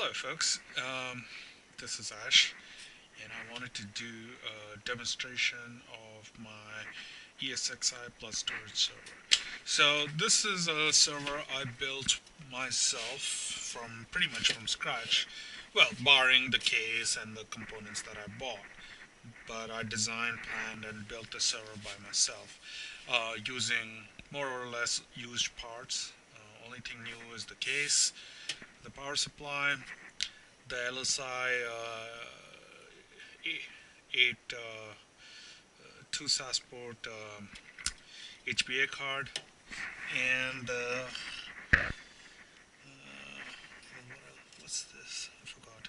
Hello, folks. This is Ash, and I wanted to do a demonstration of my ESXi Plus storage server. So this is a server I built myself from pretty much from scratch. Well, barring the case and the components that I bought, but I designed, planned, and built the server by myself using more or less used parts. Only thing new is the case, the power supply, the LSI 8 2 SAS port HBA card, and what's this? I forgot.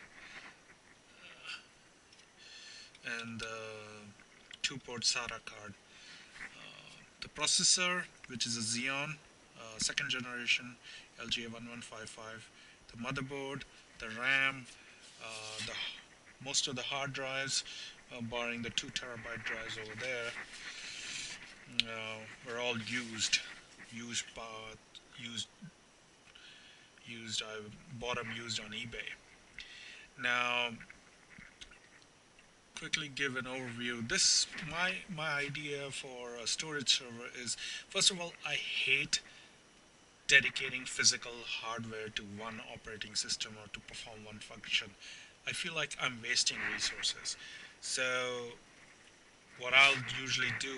And 2-port SATA card. The processor, which is a Xeon, second generation LGA1155. The motherboard, the RAM, the most of the hard drives, barring the 2 terabyte drives over there, were all used, used, used. I bought them used on eBay. Now, quickly give an overview. This my idea for a storage server is, first of all, I hate dedicating physical hardware to one operating system or to perform one function. I feel like I'm wasting resources. So what I'll usually do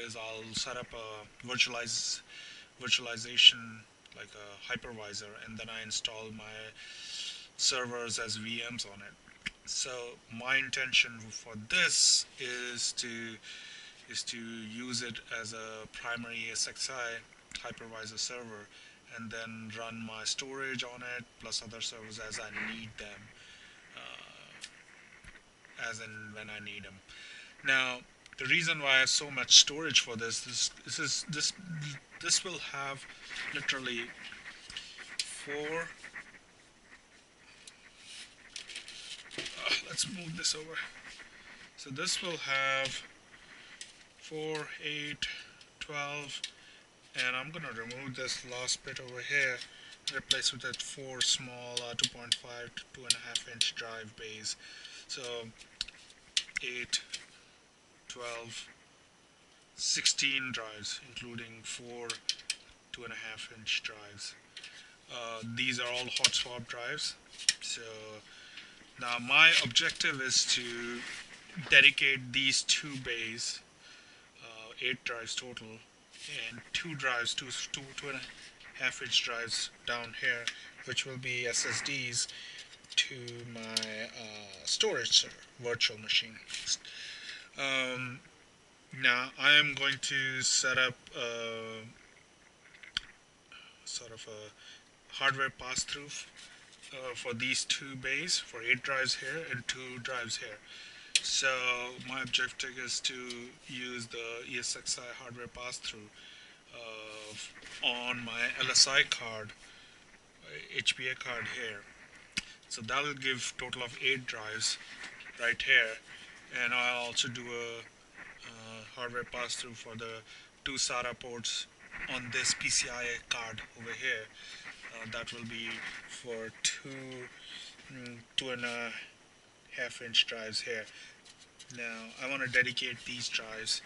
is I'll set up a virtualization, like a hypervisor, and then I install my servers as VMs on it. So my intention for this is to use it as a primary ESXi hypervisor server, and then run my storage on it plus other servers as I need them, as and when I need them. Now, the reason why I have so much storage for this will have literally four. Let's move this over. So this will have 4, 8, 12, and I'm gonna remove this last bit over here, replace with that 4 small 2.5 to 2.5 inch drive bays. So 8, 12, 16 drives, including 4 2.5 inch drives. These are all hot swap drives. So now my objective is to dedicate these 2 bays, 8 drives total, and 2 drives, 2.5 inch drives down here, which will be SSDs, to my storage server, virtual machine. Um, Now I am going to set up sort of a hardware pass-through for these 2 bays, for 8 drives here and 2 drives here. So my objective is to use the ESXi hardware pass-through on my LSI card, HBA card here. So that will give total of 8 drives right here, and I'll also do a hardware pass-through for the 2 SATA ports on this PCIe card over here. That will be for 2.5 inch drives here. Now I want to dedicate these drives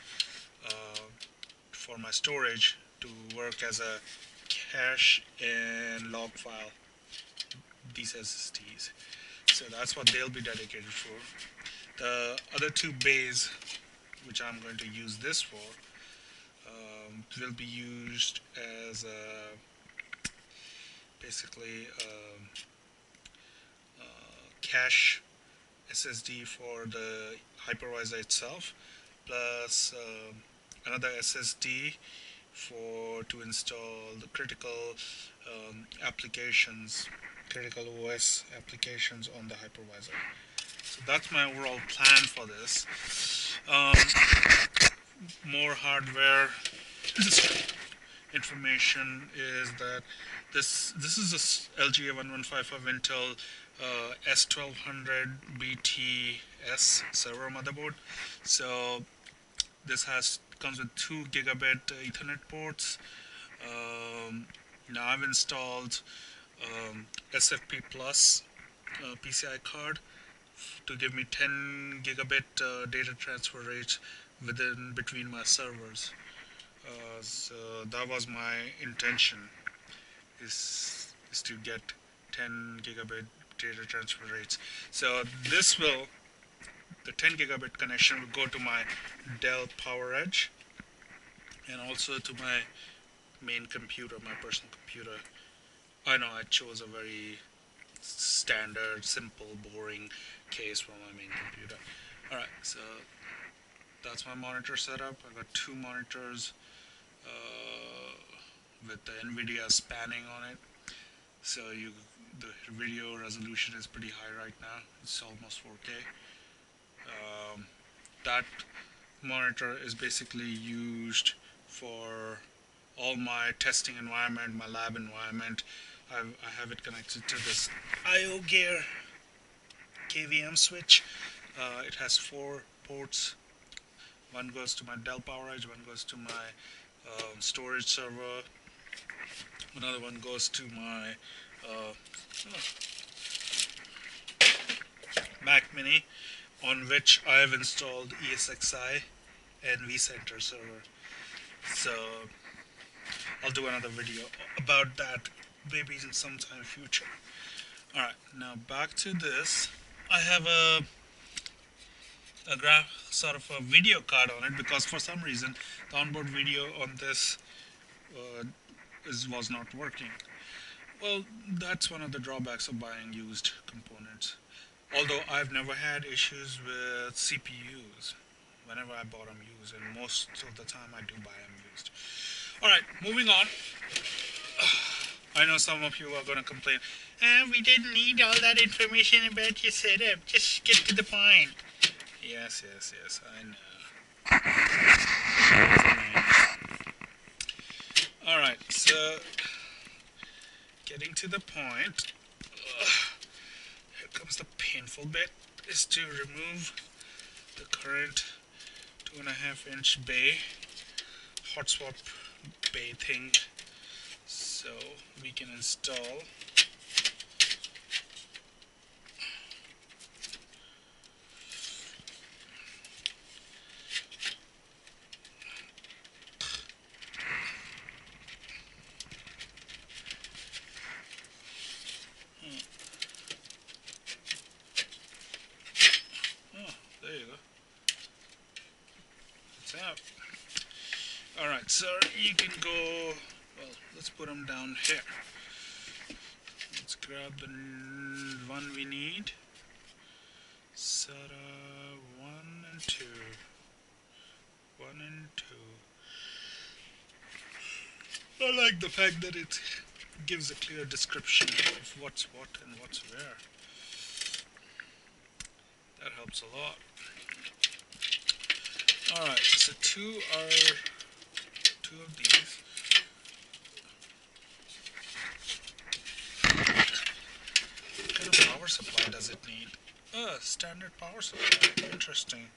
for my storage to work as a cache and log file, these SSDs. So that's what they'll be dedicated for. The other 2 bays, which I'm going to use this for, will be used as basically cache SSD for the hypervisor itself, plus another SSD to install the critical applications, critical OS applications on the hypervisor. So that's my overall plan for this. Um, More hardware information is that this is a LGA1155 Intel S1200 BTS server motherboard. So this comes with 2 gigabit Ethernet ports. Now I've installed SFP Plus PCI card to give me 10 gigabit data transfer rates within between my servers. So that was my intention, is to get 10 gigabit data transfer rates. So the 10 gigabit connection will go to my Dell PowerEdge and also to my main computer, my personal computer. I know I chose a very standard, simple, boring case for my main computer. Alright, so that's my monitor setup. I got two monitors with the NVIDIA spanning on it. So the video resolution is pretty high right now. It's almost 4K. That monitor is basically used for all my testing environment, my lab environment. I have it connected to this IO Gear KVM switch. It has 4 ports. One goes to my Dell PowerEdge, one goes to my storage server, another one goes to my Mac Mini, on which I have installed ESXi and vCenter server. So I'll do another video about that maybe in some time future. Alright, now back to this. I have a sort of a video card on it because for some reason the onboard video on this was not working. Well, that's one of the drawbacks of buying used components. Although I've never had issues with CPUs whenever I bought them used, and most of the time I do buy them used. Alright, moving on. I know some of you are going to complain, we didn't need all that information about your setup, just get to the point. Yes, I know. Alright, so getting to the point, here comes the painful bit, is to remove the current 2.5-inch bay, hot swap bay thing, so we can install there you go. It's out. Alright, so you can go, well, let's put them down here. Let's grab the one we need. SATA 1 and 2. 1 and 2. I like the fact that it gives a clear description of what's what and what's where. That helps a lot. Alright, so two of these. What kind of power supply does it need? Standard power supply. Interesting.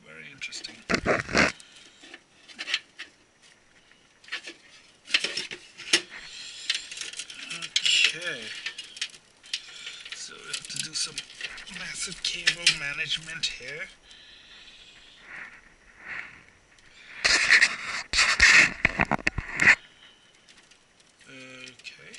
Very interesting. Okay. So we have to do some massive cable management here. Okay.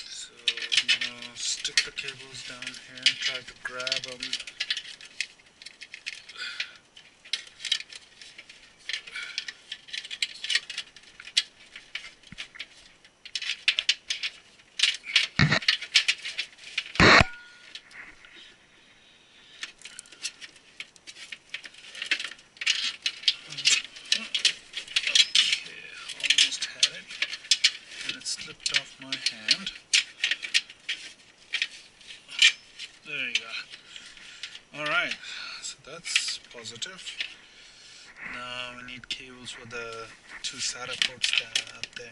So I'm gonna stick the cables down here and try to grab them. Slipped off my hand. There you go. Alright, so that's positive. Now we need cables for the two SATA ports down out there.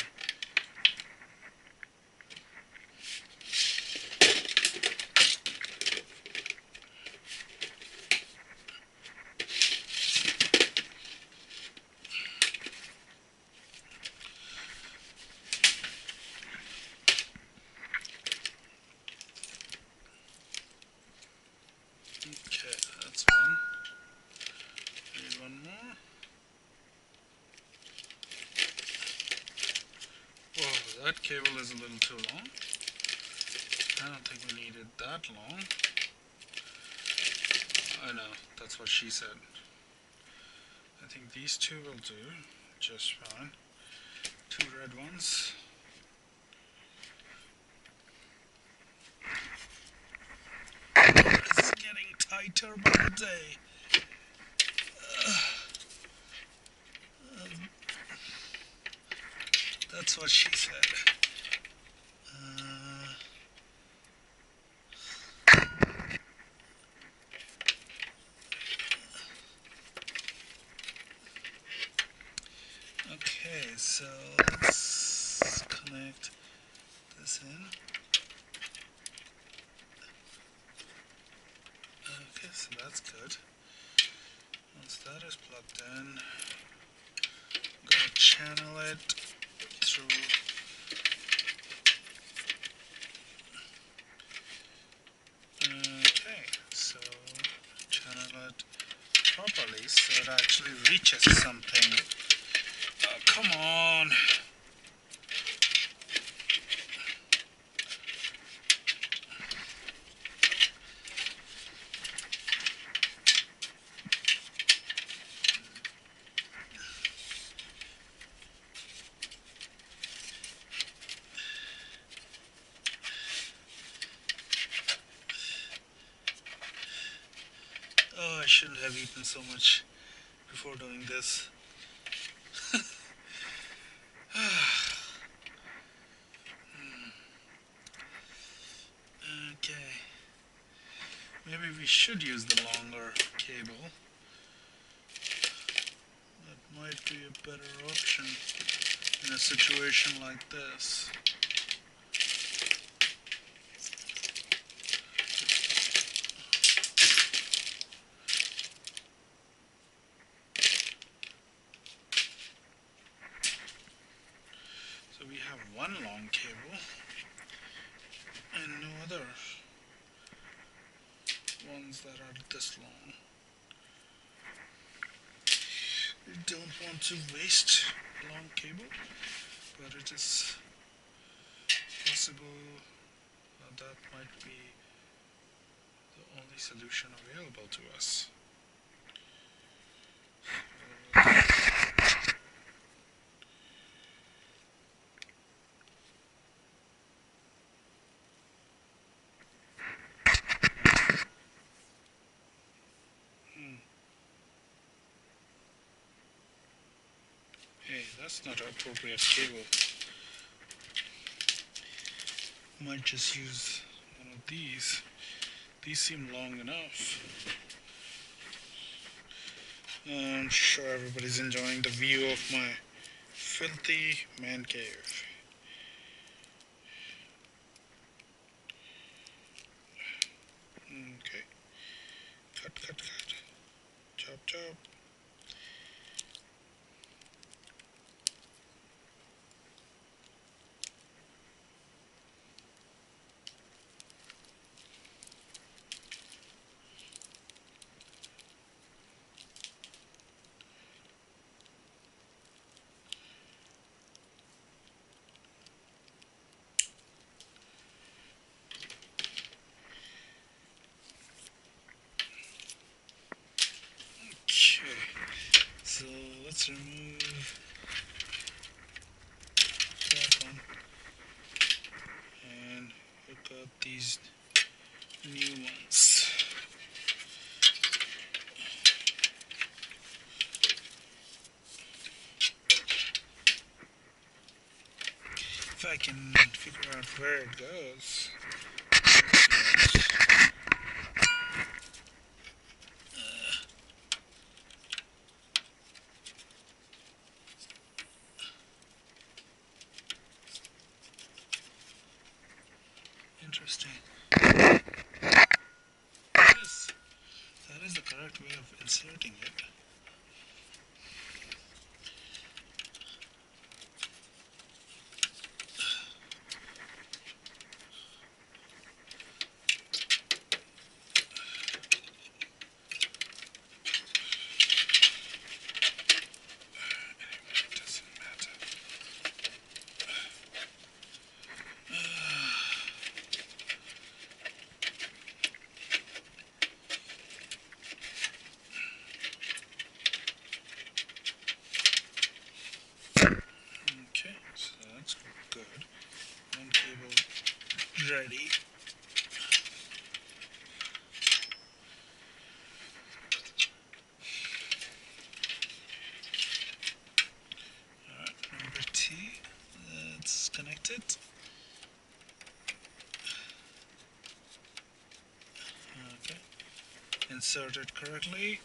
that cable is a little too long. I don't think we need it that long. I know, that's what she said. I think these two will do just fine. Two red ones. It's getting tighter by the day. That's what she said. Okay, so let's connect this in. Okay, so that's good. Once that is plugged in, I'm gonna channel it through. Okay, so channel it properly so it actually reaches something. Oh, come on. Oh, I shouldn't have eaten so much before doing this. Okay. Maybe we should use the longer cable. That might be a better option in a situation like this. So we have one long cable and no other ones that are this long. We don't want to waste a long cable, but it is possible that might be the only solution available to us. Hey, that's not an appropriate cable. Might just use one of these. These seem long enough. I'm sure everybody's enjoying the view of my filthy man cave. Okay. Cut, cut, cut. Chop, chop. Okay. So let's remove that one and hook up these new ones. If I can figure out where it goes. Interesting. Yes, that is the correct way of inserting it. ready. Alright, number T. Let's connect it. Okay. Insert it correctly.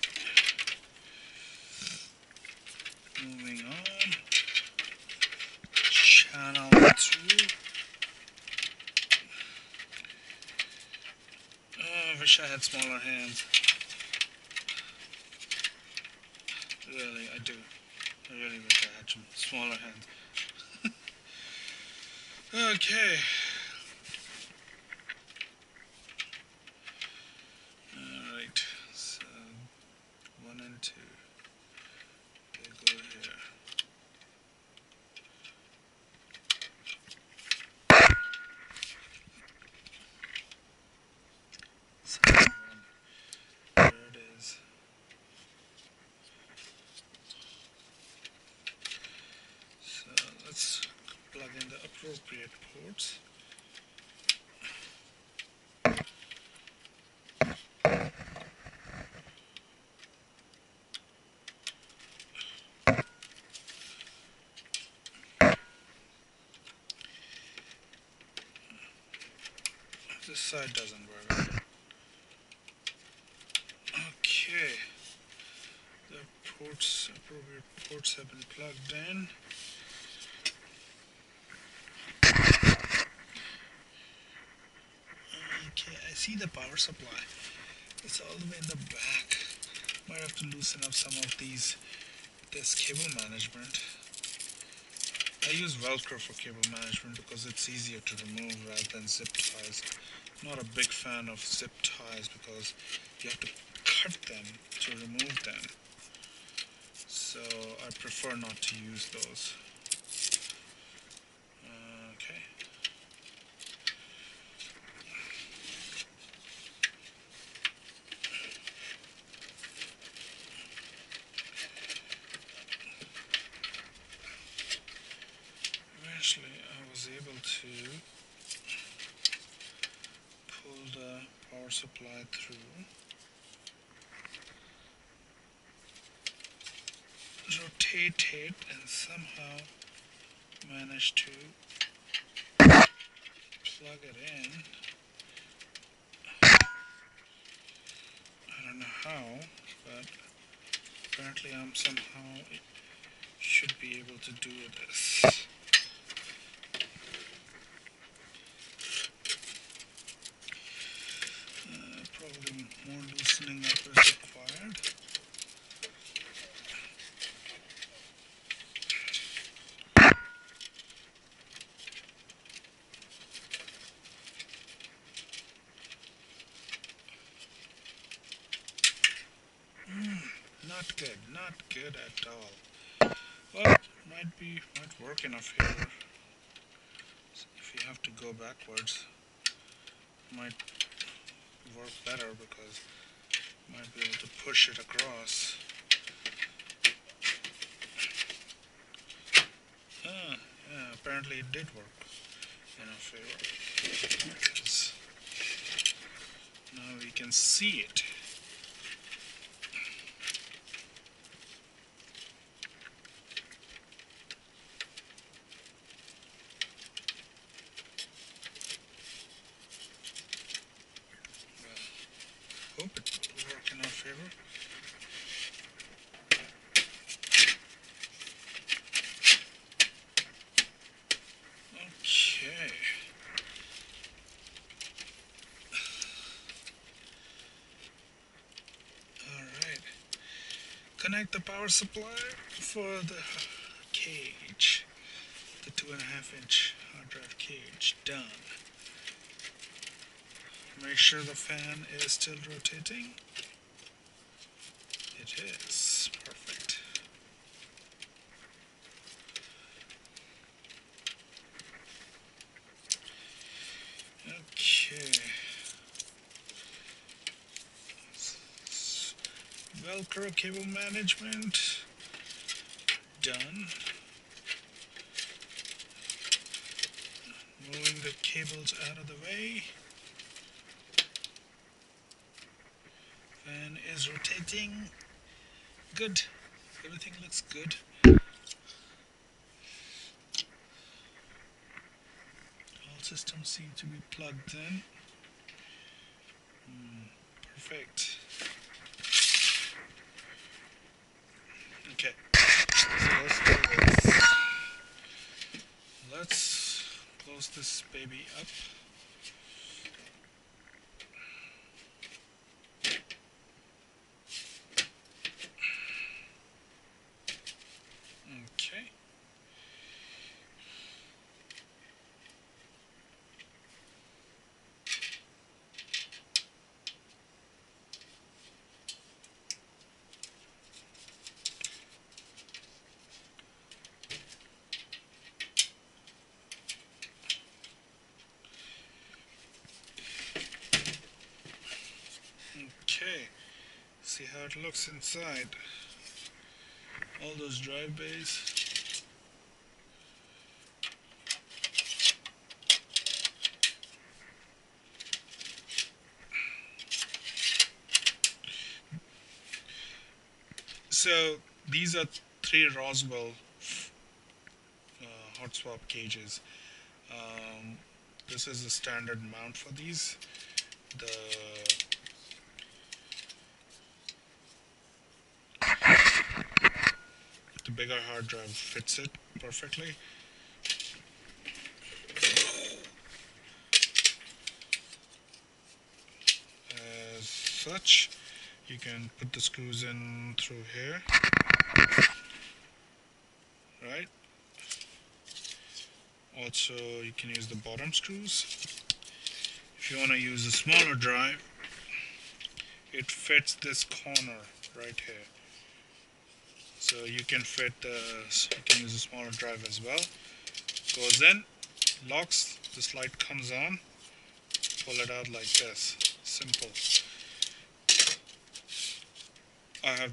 Moving on. Channel through. Oh, I wish I had smaller hands. Really, I do. I really wish I had some smaller hands. Okay. Alright. So, 1 and 2. They go here. Second one. There it is. So let's plug in the appropriate ports. This side doesn't work. Okay. The appropriate ports have been plugged in. Okay, I see the power supply. It's all the way in the back. Might have to loosen up some of this cable management. I use Velcro for cable management because it's easier to remove rather than zip ties. I'm not a big fan of zip ties because you have to cut them to remove them. So I prefer not to use those. Okay. Eventually I was able to pull the power supply through, rotate it, and somehow manage to plug it in. I don't know how, but apparently I'm somehow should be able to do this. Probably more loosening up is required. Not good at all. Well, might work in a favor. If you have to go backwards, might work better because you might be able to push it across. Yeah, apparently it did work in our favor. Because now we can see it. Hope it will work in our favor. Okay. Alright. Connect the power supply for the cage. The 2.5-inch hard drive cage. Done. Make sure the fan is still rotating. It is. Perfect. Okay. Velcro cable management. Done. Moving the cables out of the way. Fan is rotating. Good. Everything looks good. All systems seem to be plugged in. Perfect. Okay. So let's do this. Let's close this baby up. Okay. Okay. See how it looks inside. All those drive bays. So these are 3 Roswell hot swap cages. This is the standard mount for these. The bigger hard drive fits it perfectly. As such, you can put the screws in through here, right? Also, you can use the bottom screws. If you want to use a smaller drive, it fits this corner right here. So you can use a smaller drive as well. Goes in, locks, this light comes on, pull it out like this. Simple. I have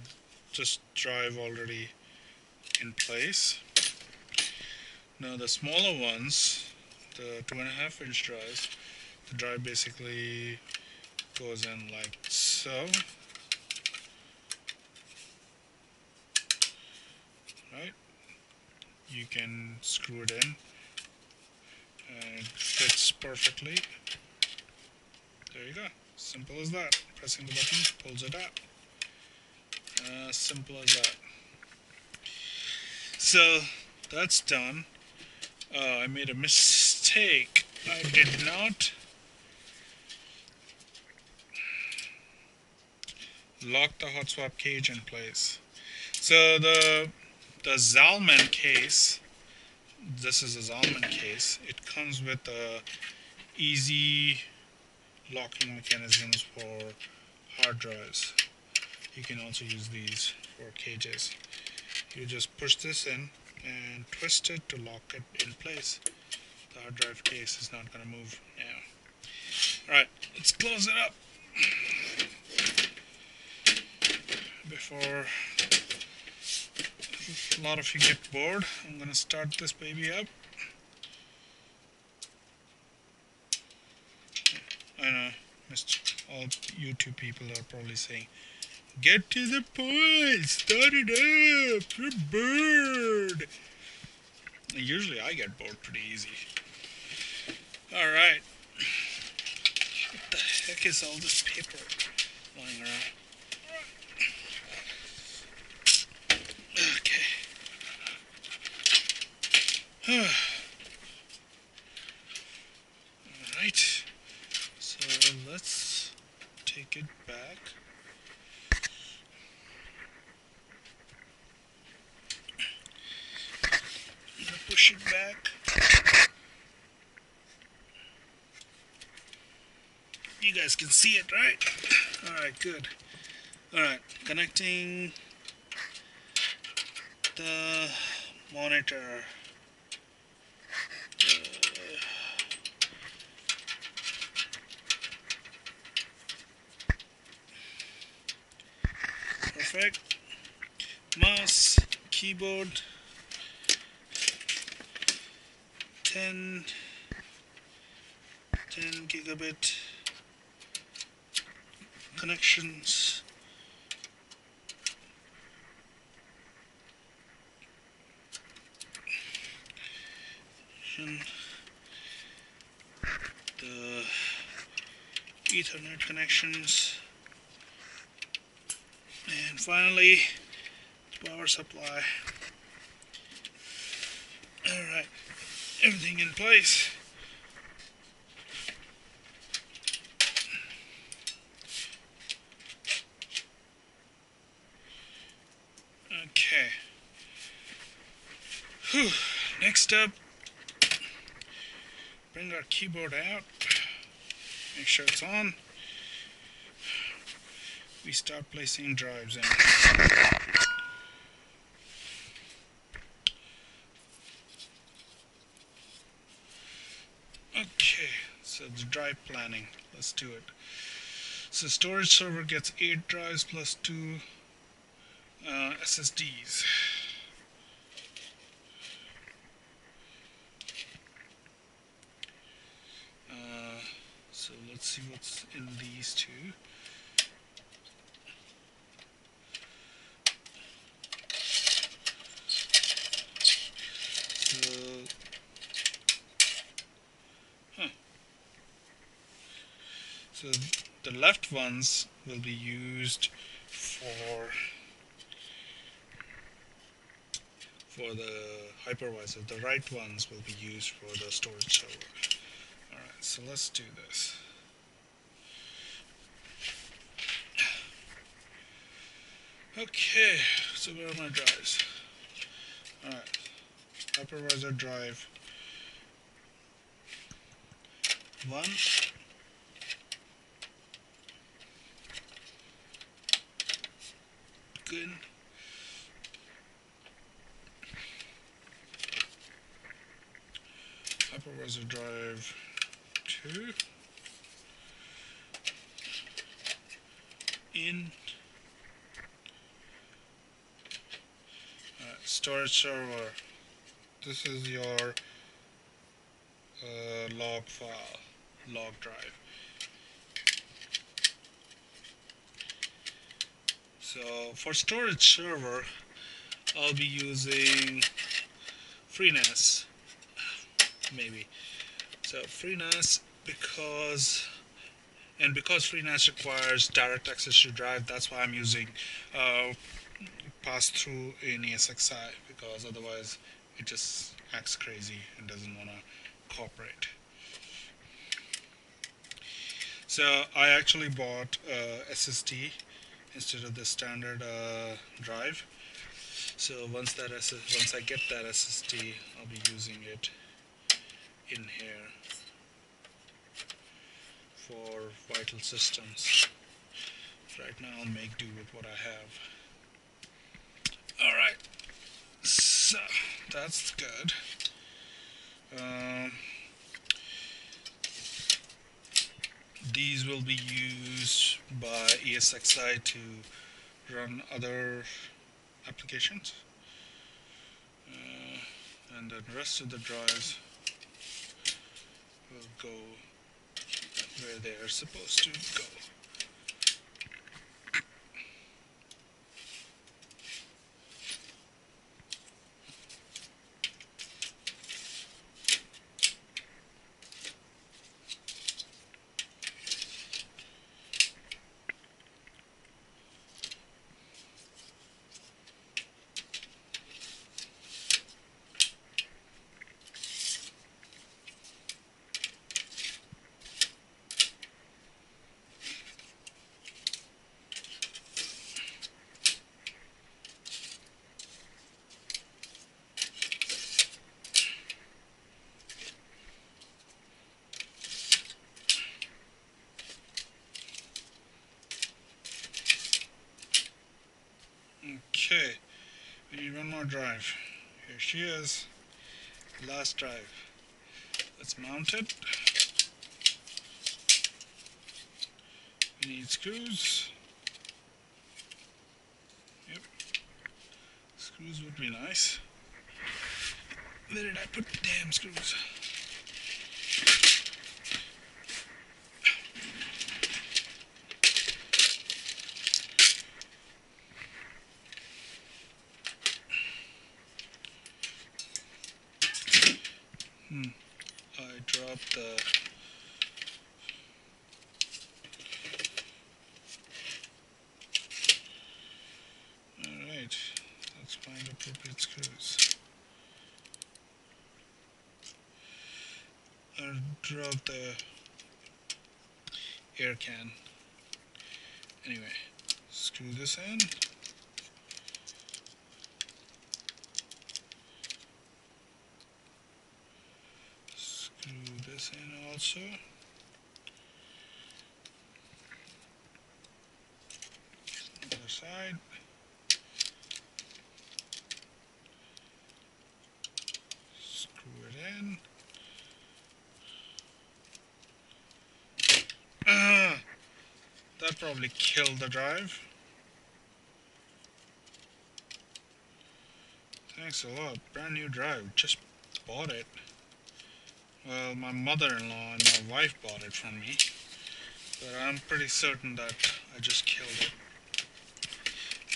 this drive already in place. Now the smaller ones, the 2.5 inch drives, the drive basically goes in like so. Right? You can screw it in and it fits perfectly. There you go. Simple as that. Pressing the button pulls it out. Simple as that. So that's done. I made a mistake. I did not lock the hot swap cage in place. So the Zalman case, this is a Zalman case. It comes with easy locking mechanisms for hard drives. You can also use these for cages. You just push this in and twist it to lock it in place. The hard drive case is not going to move now. Alright, let's close it up. Before a lot of you get bored, I'm going to start this baby up. I know, all YouTube people are probably saying, get to the point, start it up, you're bored. Usually I get bored pretty easy. Alright. What the heck is all this paper lying around? Okay. Alright. So let's take it back. Push it back. You guys can see it, right? Alright, good. Alright, connecting the monitor. Perfect. Mouse, keyboard, 10 10 gigabit connections. The Ethernet connections, and finally power supply. Alright, everything in place. Okay. Whew. Next up, bring our keyboard out, make sure it's on. We start placing drives in. Okay, so the drive planning, let's do it. So storage server gets 8 drives plus 2 SSDs. So let's see what's in these two. So the left ones will be used for the hypervisor. The right ones will be used for the storage server. Alright, so let's do this. Okay, so where are my drives? Alright, hypervisor drive 1. Good. Hypervisor drive 2. In. Storage server. This is your log file, log drive. So for storage server, I'll be using FreeNAS, maybe. So FreeNAS because FreeNAS requires direct access to drive, that's why I'm using pass-through in ESXi, because otherwise it just acts crazy and doesn't want to cooperate. So I actually bought SSD instead of the standard drive. So once I get that SSD, I'll be using it in here for vital systems. Right now I'll make do with what I have. Alright, so that's good. These will be used by ESXi to run other applications, and the rest of the drives will go where they are supposed to go. Okay, we need one more drive. Here she is, last drive. Let's mount it. We need screws. Yep, screws would be nice. Where did I put the damn screws? I dropped the alright, let's find appropriate screws. I dropped the air can. Anyway, screw this in. Screw this in also. Other side. Screw it in. That probably killed the drive. Thanks a lot. Brand new drive. Just bought it. Well, my mother-in-law and my wife bought it from me. But I'm pretty certain that I just killed it.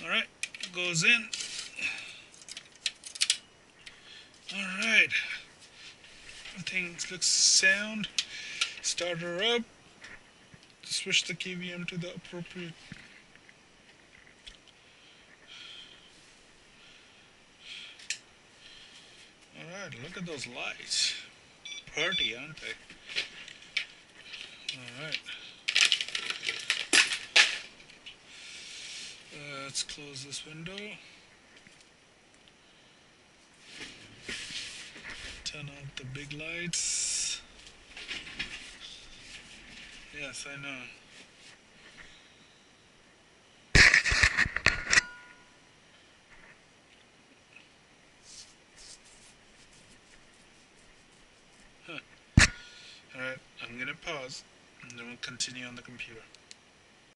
Alright, goes in. Alright. Everything looks sound. Start her up. Switch the KVM to the appropriate. Alright, look at those lights. Pretty, aren't they? Alright. Let's close this window. Turn off the big lights. Yes, I know. Alright, I'm gonna pause and then we'll continue on the computer.